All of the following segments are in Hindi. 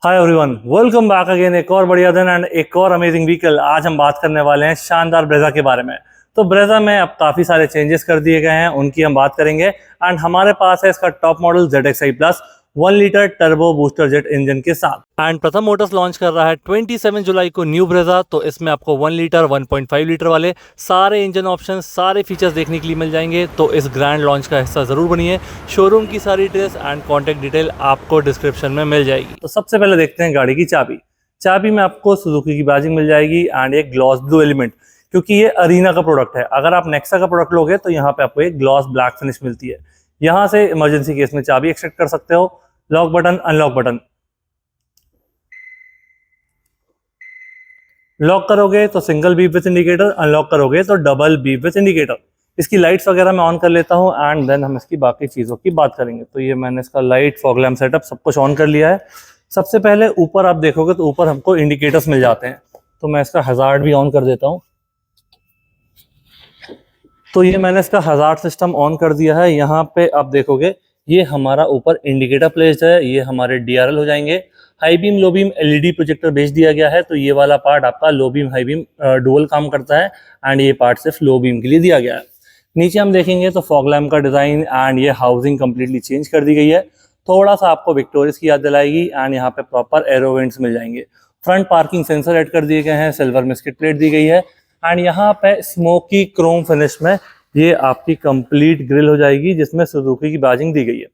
Hi everyone, welcome back again. एक और बढ़िया दिन एंड एक और अमेजिंग व्हीकल। आज हम बात करने वाले हैं शानदार ब्रेजा के बारे में। तो ब्रेजा में अब काफ़ी सारे चेंजेस कर दिए गए हैं, उनकी हम बात करेंगे। एंड हमारे पास है इसका top model ZXi plus 1 litre turbo booster jet engine के साथ। एंड प्रथम मोटर्स लॉन्च कर रहा है 27 जुलाई को न्यू ब्रेजा। तो इसमें आपको 1 लीटर 1.5 लीटर वाले सारे इंजन ऑप्शन, सारे फीचर्स देखने के लिए मिल जाएंगे। तो इस ग्रैंड लॉन्च का हिस्सा जरूर बनिए। शोरूम की सारी डिटेल्स एंड कॉन्टैक्ट डिटेल आपको डिस्क्रिप्शन में मिल जाएगी। तो सबसे पहले देखते हैं गाड़ी की चाबी में आपको सुजुकी की बैजिंग मिल जाएगी एंड एक ग्लॉस ब्लू एलिमेंट, क्योंकि ये अरीना का प्रोडक्ट है। अगर आप नेक्सा का प्रोडक्ट लोगे तो यहाँ पे आपको एक ग्लॉस ब्लैक फिनिश मिलती है। यहाँ से इमरजेंसी केस में चाबी एक्सट्रैक्ट कर सकते हो। Lock button, unlock button, lock करोगे तो single beep with indicator, unlock करोगे तो डबल बीप विथ इंडिकेटर। इसकी लाइट्स वगैरह मैं ऑन कर लेता हूँ एंड देन हम इसकी बाकी चीज़ों की बात करेंगे। तो ये मैंने इसका लाइट, फॉग लैम्प सेटअप सब कुछ ऑन कर लिया है। सबसे पहले ऊपर आप देखोगे तो ऊपर हमको इंडिकेटर्स मिल जाते हैं। तो मैं इसका हजार्ड भी ऑन कर देता हूँ। तो ये मैंने इसका हजार्ड सिस्टम ऑन कर दिया है। यहाँ पे आप देखोगे ये हमारा ऊपर इंडिकेटर प्लेस्ड है। ये हमारे DRL हो जाएंगे। High beam, low beam LED projector भेज दिया गया है। तो ये वाला पार्ट आपका low beam high beam dual काम करता है एंड ये पार्ट सिर्फ लो बीम के लिए दिया गया है। नीचे हम देखेंगे तो फॉग लैम्प का डिजाइन एंड ये हाउसिंग कंप्लीटली चेंज कर दी गई है। थोड़ा सा आपको विक्टोरियस की याद दिलाएगी एंड यहाँ पे प्रॉपर एरो वेंट्स मिल जाएंगे। फ्रंट पार्किंग सेंसर ऐड कर दिए गए हैं। सिल्वर में स्किड प्लेट दी गई है एंड यहाँ पे स्मोकी क्रोम फिनिश में ये आपकी कंप्लीट ग्रिल हो जाएगी, जिसमें सुजुकी की बैजिंग दी गई है।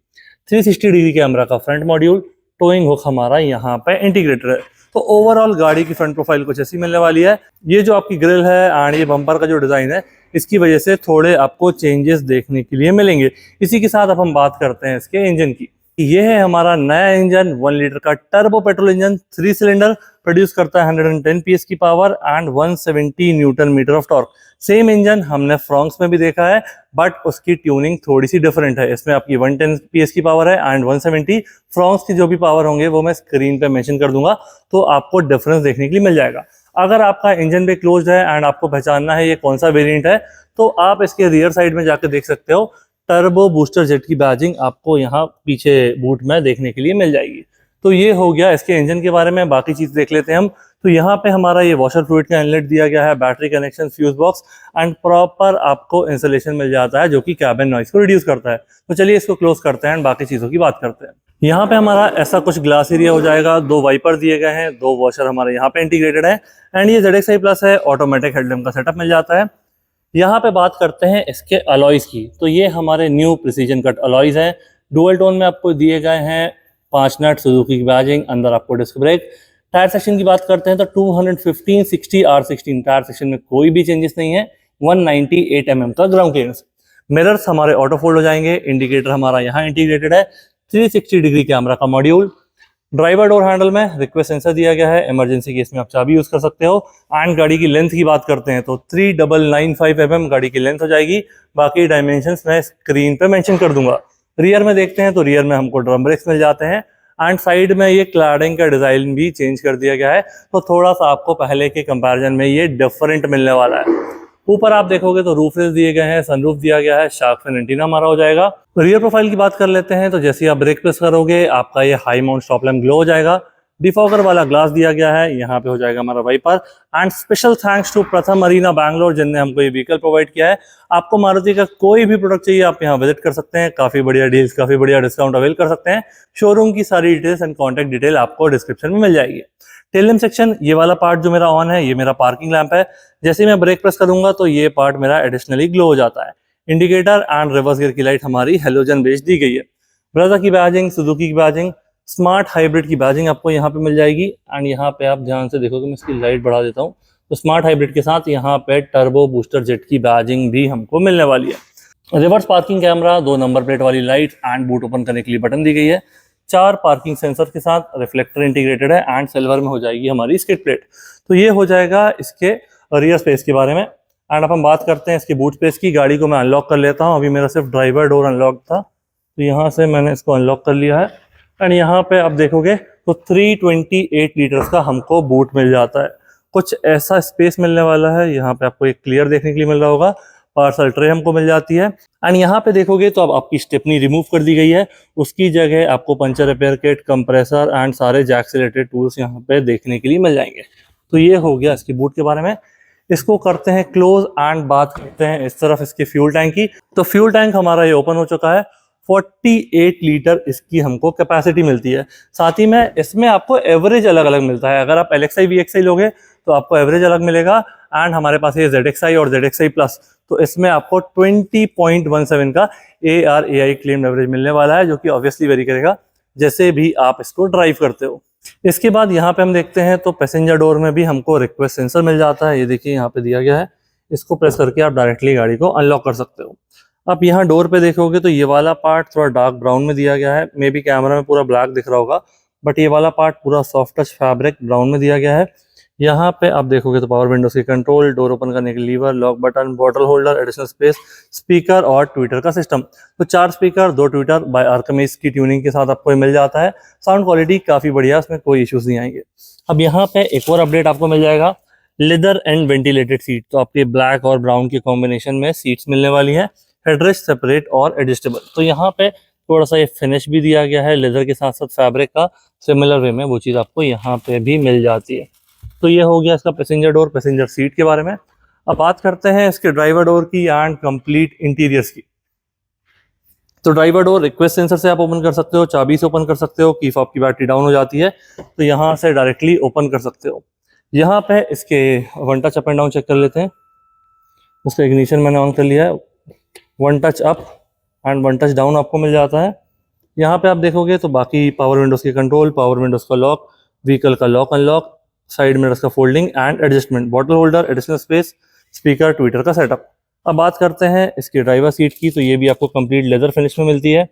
360 डिग्री कैमरा का फ्रंट मॉड्यूल, टोइंग हुक हमारा यहाँ पे इंटीग्रेटेड है। तो ओवरऑल गाड़ी की फ्रंट प्रोफाइल कुछ ऐसी मिलने वाली है। ये जो आपकी ग्रिल है एंड ये बम्पर का जो डिजाइन है, इसकी वजह से थोड़े आपको चेंजेस देखने के लिए मिलेंगे। इसी के साथ अब हम बात करते हैं इसके इंजन की। ये है हमारा नया इंजन, 1 लीटर का turbo petrol engine, 3 cylinder, produce करता है 110 PS की power and 170 newton metre of torque. Same engine हमने फ्रॉन्क्स में भी देखा है, बट उसकी ट्यूनिंग थोड़ी सी डिफरेंट है। इसमें आपकी 110 PS की पावर है एंड 170। फ्रॉन्क्स की जो भी पावर होंगे वो मैं स्क्रीन पे मेंशन कर दूंगा, तो आपको डिफरेंस देखने के लिए मिल जाएगा। अगर आपका इंजन भी क्लोज्ड है एंड आपको पहचानना है ये कौन सा वेरिएंट है, तो आप इसके रियर साइड में जाकर देख सकते हो। टर्बो बूस्टर जेट की बैजिंग आपको यहाँ पीछे बूट में देखने के लिए मिल जाएगी। तो ये हो गया इसके इंजन के बारे में। बाकी चीज देख लेते हैं हम। तो यहाँ पे हमारा ये वॉशर फ्लूइड का इनलेट दिया गया है, battery connection, fuse box and proper आपको इंसुलेशन मिल जाता है, जो कि कैबिन नॉइस को रिड्यूस करता है। तो चलिए इसको क्लोज करते हैं एंड बाकी चीजों की बात करते हैं। यहाँ पे हमारा ऐसा कुछ ग्लास एरिया हो जाएगा। 2 वाइपर दिए गए हैं, 2 वॉशर हमारे यहाँ पे इंटीग्रेटेड है एंड ये ZXi प्लस है। ऑटोमेटिक हेडलैम्प का सेटअप मिल जाता है। यहाँ पे बात करते हैं इसके अलॉयज की। तो ये हमारे न्यू प्रिसीजन कट अलॉयज हैं। डुअल टोन में आपको दिए गए हैं। 5 नट, सुजुकी की बैजिंग, अंदर आपको डिस्क ब्रेक। टायर सेक्शन की बात करते हैं तो 215 60 R16 टायर सेक्शन में कोई भी चेंजेस नहीं है। 198 mm का ग्राउंड क्लियरेंस। मिरर्स हमारे ऑटो फोल्ड हो जाएंगे। इंडिकेटर हमारा यहाँ इंटीग्रेटेड है। 360 डिग्री कैमरा का मॉड्यूल। ड्राइवर डोर हैंडल में रिक्वेस्ट सेंसर दिया गया है। इमरजेंसी केस में आप चाबी यूज कर सकते हो। एंड गाड़ी की लेंथ की बात करते हैं तो 3995 mm गाड़ी की लेंथ हो जाएगी। बाकी डायमेंशंस मैं स्क्रीन पे मेंशन कर दूंगा। रियर में देखते हैं तो रियर में हमको ड्रम ब्रेक्स मिल जाते हैं एंड साइड में ये क्लैडिंग का डिजाइन भी चेंज कर दिया गया है। तो थोड़ा सा आपको पहले के कंपैरिजन में ये डिफरेंट मिलने वाला है। ऊपर आप देखोगे तो रूफ रेल्स दिए गए हैं, सनरूफ दिया गया है, शार्क फिन एंटीना हमारा हो जाएगा। रियर प्रोफाइल की बात कर लेते हैं तो जैसे आप ब्रेक प्रेस करोगे आपका ये high mount stop lamp glow हो जाएगा। डिफॉगर वाला ग्लास दिया गया है। यहाँ पे हो जाएगा हमारा wiper. And special thanks to Pratham arena Bangalore, जिनने हमको ये व्हीकल प्रोवाइड किया है। आपको मारुति का कोई भी प्रोडक्ट चाहिए आप यहाँ विजिट कर सकते हैं। काफी बढ़िया डील्स, काफी बढ़िया डिस्काउंट अवेल कर सकते हैं। शोरूम की सारी डिटेल्स एंड कॉन्टैक्ट डिटेल आपको डिस्क्रिप्शन में मिल जाएगी। टेल लैम्प सेक्शन, ये वाला पार्ट जो मेरा ऑन है, ये मेरा पार्किंग लैंप है। जैसे ही मैं ब्रेक प्रेस करूंगा तो ये पार्ट मेरा एडिशनली ग्लो हो जाता है। इंडिकेटर एंड रिवर्स गियर की लाइट हमारी हेलोजन बेस दी गई है। ब्रेजा की बैजिंग, सुजुकी की बैजिंग, स्मार्ट हाइब्रिड की बैजिंग आपको यहाँ पे मिल जाएगी। एंड यहाँ पे आप ध्यान से देखोगे, मैं इसकी लाइट बढ़ा देता हूँ। तो स्मार्ट हाइब्रिड के साथ यहाँ पे टर्बो बूस्टर जेट की बैजिंग भी हमको मिलने वाली है। Reverse parking camera, 2 number plate वाली लाइट एंड बूट ओपन करने के लिए बटन दी गई है। 4 पार्किंग सेंसर के साथ रिफ्लेक्टर इंटीग्रेटेड है एंड सिल्वर में हो जाएगी हमारी स्किड प्लेट। तो ये हो जाएगा इसके रियर स्पेस के बारे में। एंड अब हम बात करते हैं इसके बूट स्पेस की। गाड़ी को मैं अनलॉक कर लेता हूँ। अभी मेरा सिर्फ ड्राइवर डोर अनलॉक था, तो यहाँ से मैंने इसको अनलॉक कर लिया है। एंड यहाँ पे आप देखोगे तो 328 लीटर्स का हमको बूट मिल जाता है। कुछ ऐसा स्पेस मिलने वाला है। यहाँ पे आपको एक क्लियर देखने के लिए मिल रहा होगा। पार्सल ट्रे हमको मिल जाती है। एंड यहाँ पे देखोगे तो अब आपकी स्टेपनी रिमूव कर दी गई है, उसकी जगह आपको puncture repair kit, compressor and सारे जैक से रिलेटेड टूल्स यहाँ पे देखने के लिए मिल जाएंगे। तो ये हो गया इसकी बूट के बारे में। इसको करते हैं क्लोज एंड बात करते हैं इस तरफ इसके फ्यूल टैंक की। तो फ्यूल टैंक हमारा ये ओपन हो चुका है। 48 लीटर इसकी हमको कैपेसिटी मिलती है। साथ ही में इसमें आपको एवरेज अलग अलग मिलता है। अगर आप LXi VXi लोगे तो आपको एवरेज अलग मिलेगा। एंड हमारे पास ये ZXi और ZXi प्लस, तो इसमें आपको 20.17 का ARAI क्लेम एवरेज मिलने वाला है, जो कि ऑब्वियसली वेरी करेगा जैसे भी आप इसको ड्राइव करते हो। इसके बाद यहाँ पे हम देखते हैं तो पैसेंजर डोर में भी हमको रिक्वेस्ट सेंसर मिल जाता है। ये देखिए यहाँ पे दिया गया है, इसको प्रेस करके आप डायरेक्टली गाड़ी को अनलॉक कर सकते हो। आप यहाँ डोर पे देखोगे तो ये वाला पार्ट थोड़ा डार्क ब्राउन में दिया गया है। मे बी कैमरा में पूरा ब्लैक दिख रहा होगा, बट ये वाला पार्ट पूरा सॉफ्ट टच फैब्रिक ब्राउन में दिया गया है। यहाँ पे आप देखोगे तो पावर विंडोज की कंट्रोल, डोर ओपन करने के lever, lock button, bottle holder, additional space, speaker और ट्विटर का सिस्टम। तो 4 स्पीकर, 2 ट्विटर बाय आर्कमिस की ट्यूनिंग के साथ आपको मिल जाता है। साउंड क्वालिटी काफ़ी बढ़िया, उसमें कोई इश्यूज नहीं आएंगे। अब यहाँ पे एक और अपडेट आपको मिल जाएगा, लेदर एंड वेंटिलेटेड सीट। तो आपके ब्लैक और ब्राउन के कॉम्बिनेशन में सीट्स मिलने वाली है, हेडरेस्ट सेपरेट और एडजस्टेबल। तो यहाँ पे थोड़ा सा ये फिनिश भी दिया गया है लेदर के साथ साथ फैब्रिक का, सिमिलर वे में वो चीज़ आपको यहाँ पे भी मिल जाती है। तो ये हो गया इसका पैसेंजर डोर, पैसेंजर सीट के बारे में। अब बात करते हैं इसके ड्राइवर डोर की एंड कंप्लीट इंटीरियर्स की। तो ड्राइवर डोर रिक्वेस्ट सेंसर से आप ओपन कर सकते हो, चाबी से ओपन कर सकते हो। की आपकी बैटरी डाउन हो जाती है तो यहाँ से डायरेक्टली ओपन कर सकते हो। यहाँ पे इसके one touch up and down check कर लेते हैं। इसका इग्निशन मैंने ऑन कर लिया है, one touch up and one touch down आपको मिल जाता है। यहाँ पे आप देखोगे तो बाकी पावर विंडोज की कंट्रोल, पावर विंडोज का लॉक, व्हीकल का लॉक अनलॉक, साइड मिरर्स का folding and adjustment, bottle holder, additional space, speaker, Twitter का सेटअप। अब बात करते हैं इसकी ड्राइवर सीट की। तो ये भी आपको कंप्लीट लेदर फिनिश में मिलती है।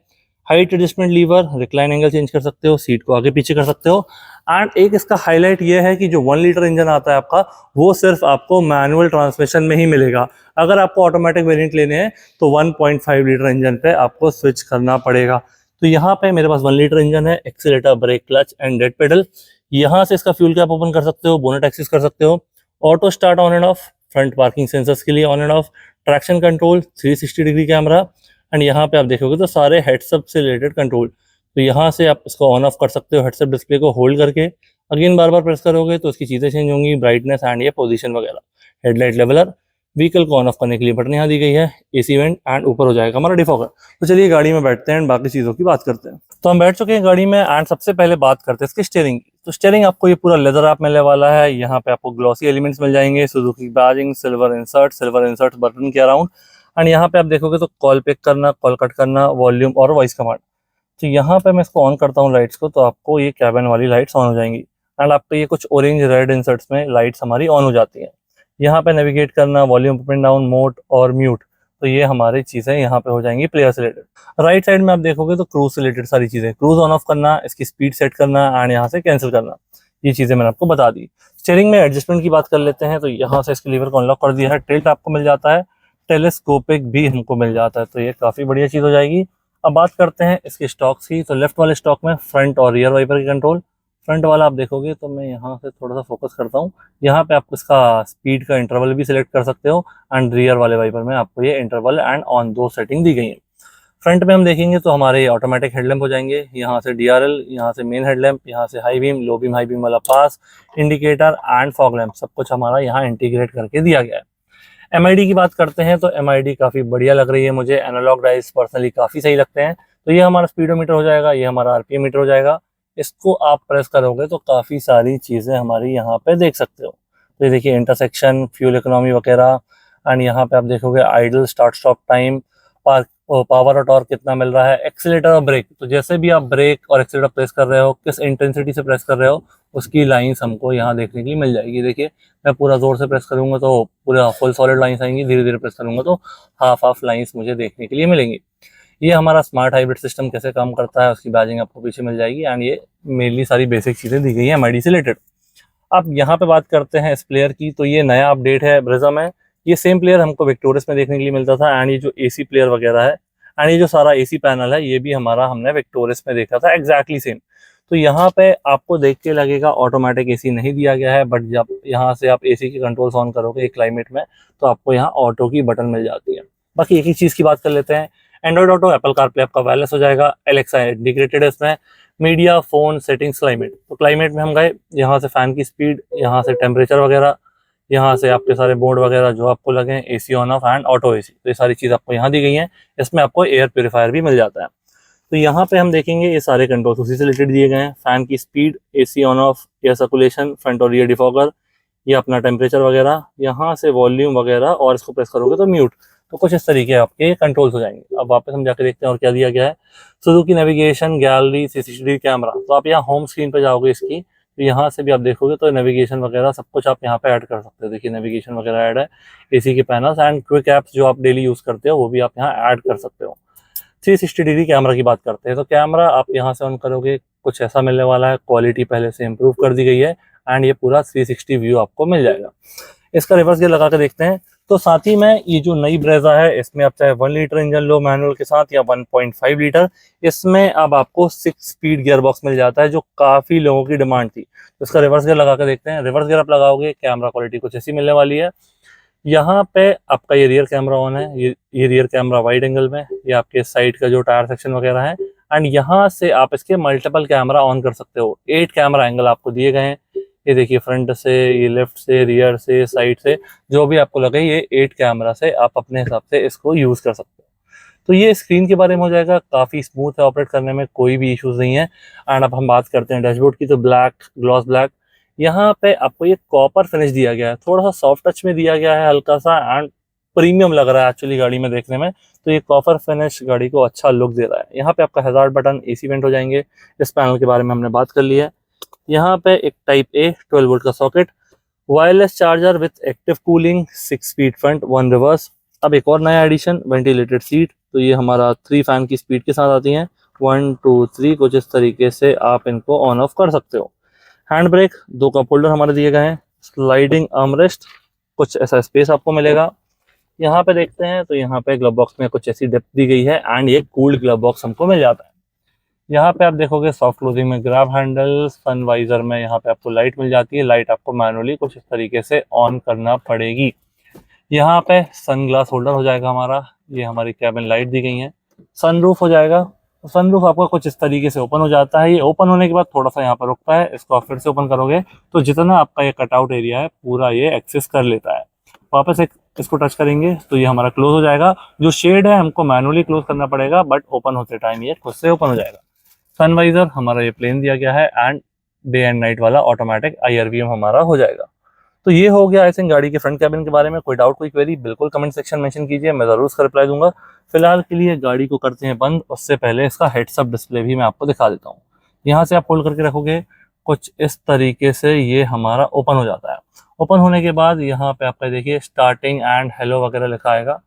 Height adjustment lever, recline angle change कर सकते हो, सीट को आगे पीछे कर सकते हो। एंड एक इसका हाईलाइट ये है कि जो 1 लीटर इंजन आता है आपका, वो सिर्फ आपको मैनुअल ट्रांसमिशन में ही मिलेगा। अगर आपको ऑटोमेटिक वेरिएंट लेने हैं तो 1.5 लीटर इंजन पे आपको स्विच करना पड़ेगा। तो यहाँ पे मेरे पास 1 लीटर इंजन है, accelerator, brake, clutch and dead pedal. यहाँ से इसका फ्यूल कैप ओपन कर सकते हो, बोनेट एक्सेस कर सकते हो, auto start on end of, front parking sensors के लिए on end of, traction control, 360 degree camera. And यहाँ पे आप देखोगे तो सारे हेडसअप से रिलेटेड कंट्रोल। तो यहाँ से आप इसको ऑन ऑफ कर सकते हो हेडसअप डिस्प्ले को होल्ड करके। अगेन बार बार प्रेस करोगे तो इसकी चीज़ें चेंज होंगी, ब्राइटनेस एंड ये पोजीशन वगैरह। हेडलाइट लेवलर, व्हीकल को ऑन ऑफ करने के लिए बटन यहाँ दी गई है, AC वेंट एंड ऊपर हो जाएगा हमारा डिफॉगर। तो चलिए गाड़ी में बैठते हैं एंड बाकी चीज़ों की बात करते हैं। तो हम बैठ चुके हैं गाड़ी में एंड सबसे पहले बात करते हैं इसके स्टीयरिंग की। तो स्टीयरिंग आपको ये पूरा लेदर आप मिलने वाला है। यहाँ पे आपको ग्लॉसी एलिमेंट्स मिल जाएंगे, Suzuki badging, silver insert button के अराउंड। एंड यहाँ पे आप देखोगे तो कॉल पिक करना, कॉल कट करना, वॉल्यूम और वॉइस कमांड। तो यहाँ पे मैं इसको ऑन करता हूँ लाइट्स को, तो आपको ये कैबिन वाली लाइट्स ऑन हो जाएंगी। एंड आपको ये कुछ ऑरेंज रेड इंसर्ट्स में लाइट्स हमारी ऑन हो जाती हैं। यहाँ पे नेविगेट करना, volume up and down, mode और म्यूट, तो ये हमारी चीज़ें यहाँ पे हो जाएंगी प्लेयर से रिलेटेड। राइट साइड में आप देखोगे तो क्रूज से रिलेटेड सारी चीज़ें, क्रूज ऑन ऑफ करना, इसकी स्पीड सेट करना एंड यहाँ से कैंसिल करना, ये चीज़ें मैंने आपको बता दी। स्टीयरिंग में एडजस्टमेंट की बात कर लेते हैं। तो यहाँ से इसके लीवर को अनलॉक कर दिया है, टिल्ट आपको मिल जाता है, टेलीस्कोपिक भी हमको मिल जाता है, तो ये काफ़ी बढ़िया चीज़ हो जाएगी। अब बात करते हैं इसके स्टॉक्स की। तो लेफ्ट वाले स्टॉक में फ्रंट और रियर वाइपर की कंट्रोल। फ्रंट वाला आप देखोगे तो मैं यहाँ से थोड़ा सा फोकस करता हूँ, यहाँ पे आप इसका स्पीड का इंटरवल भी सिलेक्ट कर सकते हो। एंड रियर वाले वाइपर में आपको ये इंटरवल एंड ऑन दो सेटिंग दी गई है। फ्रंट में हम देखेंगे तो हमारे ऑटोमेटिक हेडलैम्प हो जाएंगे, यहाँ से DRL, यहाँ से मेन हेडलैम्प, यहाँ से high beam, low beam, high beam वाला पास, इंडिकेटर एंड फॉग लैम्प, सब कुछ हमारा यहाँ इंटीग्रेट करके दिया गया है। MID की बात करते हैं तो MID काफ़ी बढ़िया लग रही है मुझे, एनालॉग डाइस पर्सनली काफ़ी सही लगते हैं। तो ये हमारा स्पीडोमीटर हो जाएगा, ये हमारा RPM मीटर हो जाएगा। इसको आप प्रेस करोगे तो काफ़ी सारी चीज़ें हमारी यहाँ पे देख सकते हो। तो ये देखिए इंटरसेक्शन, फ्यूल इकोनॉमी वगैरह। एंड यहाँ पे आप देखोगे idle, start stop time, power और टॉर्क कितना मिल रहा है, एक्सीलेटर और ब्रेक। तो जैसे भी आप ब्रेक और एक्सीलेटर प्रेस कर रहे हो, किस इंटेंसिटी से प्रेस कर रहे हो, उसकी लाइंस हमको यहाँ देखने के लिए मिल जाएगी। देखिए मैं पूरा जोर से प्रेस करूँगा तो पूरा फुल सॉलिड लाइंस आएंगी, धीरे धीरे प्रेस करूँगा तो हाफ लाइंस मुझे देखने के लिए मिलेंगी। ये हमारा स्मार्ट हाइब्रिड सिस्टम कैसे काम करता है उसकी बैजिंग आपको पीछे मिल जाएगी। एंड ये मेनली सारी बेसिक चीज़ें दी गई है MID से रिलेटेड। अब यहाँ पे बात करते हैं इस प्लेयर की। तो ये नया अपडेट है ब्रिज़ा में। ये सेम प्लेयर हमको विक्टोरियस में देखने के लिए मिलता था। एंड ये जो AC प्लेयर वगैरह है एंड ये जो सारा AC पैनल है, ये भी हमने विक्टोरियस में देखा था एग्जैक्टली सेम। तो यहाँ पे आपको देख के लगेगा ऑटोमेटिक एसी नहीं दिया गया है, बट जब यहाँ से आप एसी के कंट्रोल्स ऑन करोगे क्लाइमेट में तो आपको यहाँ ऑटो की बटन मिल जाती है। बाकी एक ही चीज़ की बात कर लेते हैं, एंड्रॉइड ऑटो, एप्पल कारप्ले आपका वायरलेस हो जाएगा, एलेक्सा इंटीग्रेटेड है इसमें, मीडिया, फोन, सेटिंग्स, क्लाइमेट। तो क्लाइमेट में हम गए, यहाँ से फैन की स्पीड, यहाँ से टेम्परेचर वगैरह, यहाँ से आपके सारे बोर्ड वगैरह जो आपको लगे, AC on off and auto AC, तो ये सारी चीज़ आपको यहाँ दी गई हैं। इसमें आपको एयर प्योरीफायर भी मिल जाता है। तो यहाँ पे हम देखेंगे ये सारे कंट्रोल्स उसी से रिलेटेड दिए गए हैं, फैन की speed, AC on off, air circulation, front और रियर डिफॉगर, ये अपना टेम्परेचर वगैरह, यहाँ से वॉल्यूम वगैरह, और इसको प्रेस करोगे तो म्यूट। तो कुछ इस तरीके आपके कंट्रोल्स हो जाएंगे। अब वापस हम जाके देखते हैं और क्या दिया गया है। Suzuki navigation, gallery, CCTV camera. तो आप यहाँ होम स्क्रीन पे जाओगे इसकी, तो यहाँ से भी आप देखोगे तो नेविगेशन वगैरह सब कुछ आप यहाँ पे ऐड कर सकते हो। देखिए नेविगेशन वगैरह ऐड है, एसी के पैनल्स एंड क्विक ऐप्स जो आप डेली यूज करते हो वो भी आप यहाँ ऐड कर सकते हो। 360 डिग्री कैमरा की बात करते हैं, तो कैमरा आप यहाँ से ऑन करोगे कुछ ऐसा मिलने वाला है, क्वालिटी पहले से इम्प्रूव कर दी गई है एंड ये पूरा 360 व्यू आपको मिल जाएगा। इसका रिवर्स गियर लगा के देखते हैं। तो साथ ही में ये जो नई ब्रेजा है इसमें आप चाहे 1 लीटर इंजन लो मैनुअल के साथ या 1.5 लीटर, इसमें अब आपको 6 स्पीड गियर बॉक्स मिल जाता है जो काफी लोगों की डिमांड थी। तो इसका रिवर्स गियर लगा के देखते हैं। रिवर्स गियर आप लगाओगे, कैमरा क्वालिटी कुछ ऐसी मिलने वाली है। यहाँ पे आपका ये रियर कैमरा ऑन है, ये रियर कैमरा वाइड एंगल में, ये आपके साइड का जो टायर सेक्शन वगैरह है, एंड यहाँ से आप इसके मल्टीपल कैमरा ऑन कर सकते हो। 8 कैमरा एंगल आपको दिए गए हैं। ये देखिए फ्रंट से, ये लेफ्ट से, रियर से, साइड से, जो भी आपको लगे ये 8 कैमरा से आप अपने हिसाब से इसको यूज कर सकते हो। तो ये स्क्रीन के बारे में हो जाएगा, काफी स्मूथ है, ऑपरेट करने में कोई भी इश्यूज नहीं है। एंड अब हम बात करते हैं डैशबोर्ड की, तो ब्लैक, ग्लॉस ब्लैक, यहाँ पे आपको ये कॉपर फिनिश दिया गया है, थोड़ा सा सॉफ्ट टच में दिया गया है हल्का सा, एंड प्रीमियम लग रहा है एक्चुअली गाड़ी में देखने में। तो ये कॉपर फिनिश गाड़ी को अच्छा लुक दे रहा है। यहाँ पे आपका हैजार्ड बटन, एसी वेंट हो जाएंगे। इस पैनल के बारे में हमने बात कर ली है। यहाँ पे एक टाइप ए 12 वोल्ट का socket, wireless charger with active cooling, 6 speed front, 1 reverse. अब एक और नया एडिशन, वेंटिलेटेड सीट। तो ये हमारा 3 फैन की स्पीड के साथ आती हैं, 1 2 3, कुछ इस तरीके से आप इनको ऑन ऑफ कर सकते हो। हैंड ब्रेक, 2 कप होल्डर हमारे दिए गए हैं, स्लाइडिंग आर्मरेस्ट, कुछ ऐसा स्पेस आपको मिलेगा। यहाँ पे देखते हैं तो यहाँ पे ग्लव बॉक्स में कुछ ऐसी डेप्थ दी गई है एंड ये कूल्ड ग्लव बॉक्स हमको मिल जाता है। यहाँ पे आप देखोगे सॉफ्ट क्लोजिंग में ग्रैब हैंडल, सन वाइजर में यहाँ पे आपको लाइट मिल जाती है। लाइट आपको मैनुअली कुछ इस तरीके से ऑन करना पड़ेगी। यहाँ पे सन ग्लास होल्डर हो जाएगा हमारा, ये हमारी कैबिन लाइट दी गई है। सनरूफ हो जाएगा, सनरूफ आपका कुछ इस तरीके से ओपन हो जाता है। ये ओपन होने के बाद थोड़ा सा यहाँ पर रुकता है, इसको आप फिर से ओपन करोगे तो जितना आपका ये कटआउट एरिया है पूरा ये एक्सेस कर लेता है। वापस एक इसको टच करेंगे तो ये हमारा क्लोज हो जाएगा। जो शेड है हमको मैनुअली क्लोज करना पड़ेगा, बट ओपन होते टाइम ये खुद से ओपन हो जाएगा। सनवाइजर हमारा ये प्लेन दिया गया है एंड डे एंड नाइट वाला ऑटोमेटिक IRVM हमारा हो जाएगा। तो ये हो गया आई थिंक गाड़ी के फ्रंट कैबिन के बारे में। कोई डाउट, कोई क्वेरी बिल्कुल कमेंट सेक्शन मेंशन कीजिए, मैं जरूर उसका रिप्लाई दूंगा। फिलहाल के लिए गाड़ी को करते हैं बंद, उससे पहले इसका हेड्स अप डिस्प्ले भी मैं आपको दिखा देता हूँ। यहाँ से आप होल्ड करके रखोगे कुछ इस तरीके से ये हमारा ओपन हो जाता है। ओपन होने के बाद यहाँ पे आपका देखिए स्टार्टिंग एंड हेलो वगैरह लिखा आएगा।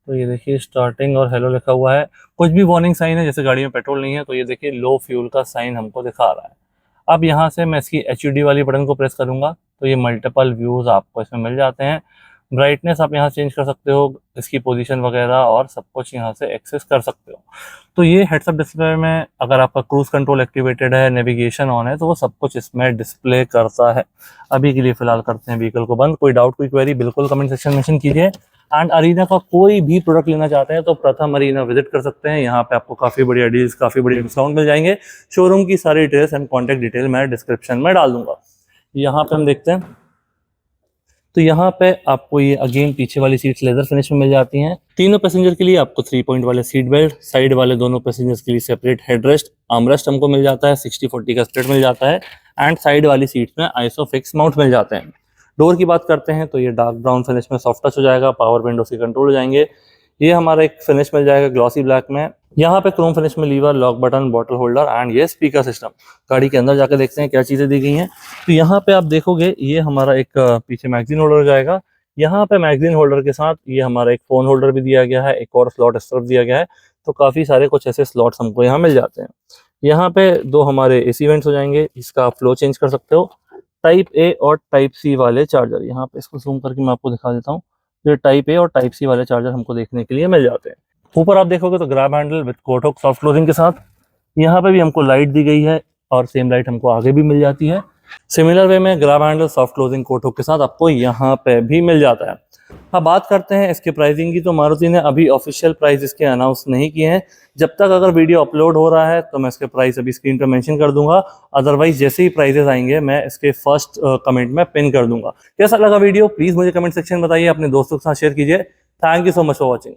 तो ये देखिए स्टार्टिंग और हेलो लिखा हुआ है। कुछ भी वार्निंग साइन है, जैसे गाड़ी में पेट्रोल नहीं है तो ये देखिए लो फ्यूल का साइन हमको दिखा रहा है। अब यहाँ से मैं इसकी HUD वाली बटन को प्रेस करूंगा तो ये मल्टीपल व्यूज आपको इसमें मिल जाते हैं। ब्राइटनेस आप यहाँ चेंज कर सकते हो, इसकी पोजीशन वगैरह और सब कुछ यहाँ से एक्सेस कर सकते हो। तो ये हेड्स अप डिस्प्ले में अगर आपका क्रूज कंट्रोल एक्टिवेटेड है, नेविगेशन ऑन है, तो वो सब कुछ इसमें डिस्प्ले करता है। अभी के लिए फिलहाल करते हैं व्हीकल को बंद। कोई डाउट, कोई क्वेरी बिल्कुल कमेंट सेक्शन मेंशन कीजिए। एंड अरीना का कोई भी प्रोडक्ट लेना चाहते हैं तो प्रथम अरीना विजिट कर सकते हैं। यहाँ पे आपको काफी बढ़िया डील्स, काफी बढ़िया डिस्काउंट मिल जाएंगे। शोरूम की सारी डिटेल्स एंड कॉन्टैक्ट डिटेल मैं डिस्क्रिप्शन में डाल दूंगा। यहाँ पे हम देखते हैं तो यहाँ पे आपको ये अगेन पीछे वाली सीट्स लेदर फिनिश में मिल जाती हैं। तीनों पैसेंजर के लिए आपको 3 पॉइंट वाले सीट बेल्ट, साइड वाले दोनों पैसेंजर्स के लिए सेपरेट हेडरेस्ट, आर्मरेस्ट हमको मिल जाता है, 60-40 का स्प्लिट मिल जाता है एंड साइड वाली सीट्स में आइसोफिक्स माउंट मिल जाते हैं। डोर की बात करते हैं तो ये डार्क ब्राउन फिनिश में सॉफ्ट टच हो जाएगा, पावर विंडो से कंट्रोल हो जाएंगे। ये हमारा एक फिनिश मिल जाएगा ग्लॉसी ब्लैक में। यहाँ पे क्रोम फिनिश में lever, lock button, bottle holder and ये स्पीकर सिस्टम। गाड़ी के अंदर जाकर देखते हैं क्या चीजें दी गई हैं। तो यहाँ पे आप देखोगे ये हमारा एक पीछे मैगजीन होल्डर हो जाएगा। यहाँ पे मैगजीन होल्डर के साथ ये हमारा एक फोन होल्डर भी दिया गया है, एक और स्लॉट इस तरफ दिया गया है। तो काफी सारे कुछ ऐसे स्लॉट्स हमको यहाँ मिल जाते हैं। यहाँ पे 2 हमारे AC वेंट्स हो जाएंगे, इसका आप फ्लो चेंज कर सकते हो। टाइप A और टाइप C वाले चार्जर, यहाँ पे इसको जूम करके मैं आपको दिखा देता हूँ। ये टाइप A और टाइप C वाले चार्जर हमको देखने के लिए मिल जाते हैं। ऊपर आप देखोगे तो grab handle with coat hook soft closing के साथ। यहाँ पे भी हमको लाइट दी गई है और सेम लाइट हमको आगे भी मिल जाती है। सिमिलर वे में grab handle soft closing coat hook के साथ आपको यहाँ पे भी मिल जाता है। अब बात करते हैं इसके प्राइसिंग की, तो मारुति ने अभी ऑफिशियल प्राइस इसके अनाउंस नहीं किए हैं। जब तक अगर वीडियो अपलोड हो रहा है तो मैं इसके प्राइस अभी स्क्रीन पर मेंशन कर दूंगा, अदरवाइज जैसे ही प्राइसेस आएंगे मैं इसके फर्स्ट कमेंट में पिन कर दूंगा। कैसा लगा वीडियो प्लीज मुझे कमेंट सेक्शन में बताइए, अपने दोस्तों के साथ शेयर कीजिए। Thank you so much for watching.